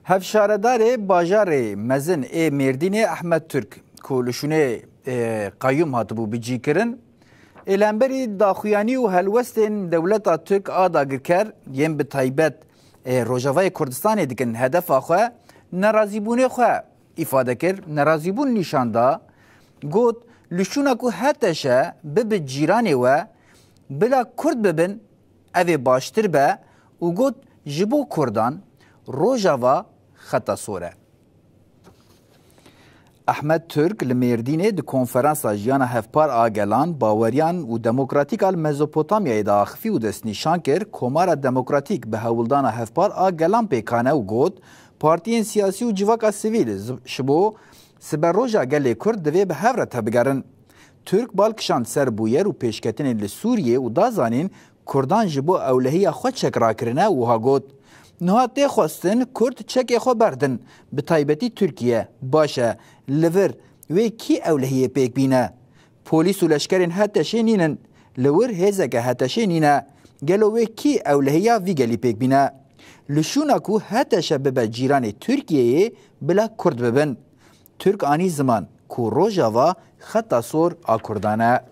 هفشاردار باجار مزن مردین احمد ترک کولشونه قیوم هاتبو بجی کرن الانبری داخویانی و هلوستین دولت ترک آداگر کر یم به تایبت روجاوای کردستان دیکن هدف آخوا نرازیبونه خوا ifade kir nerazîbûn nîşan da got lişûna ku heteşe bibe cîranê we bila Kurd bibin ev ê baştir be û got ji bo Kurdan rojava xeta sor e. Ahmed Türk li Mêrdînê di konferansa jiyana hevpar a gelan baweriyan û demokratîk al Mezopotamyayê de axivî û destnîşan kir komara demokratîk bi hewildana hevpar a gelan pêkane û got partiyên siyasî û civaka sivîl ji bo siberroja gelê Kurd divê bi hev re tebigerin. Türk balkişand ser bûyer û pêşketinên li Sûriyê û da zanîn Kurdan ji bo ewlehiya xwe çekrakirine wiha got. Niha tê xwestin Kurd çekê xwe berdin bi taybetî Tirkiye baş e li vir wê kî ewlehiyê pêk bîne. Polîs û leşkerên heteşê nînin li wir hêzeke heteşê nîne gelo wê kî ewlehiya vî gelî pêk bîne. Lişûna ku heteşe bibe cîranê Tirkiyeyê bila Kurd bibin. Türk anî ziman ku rojava xeta sor a Kurdan e.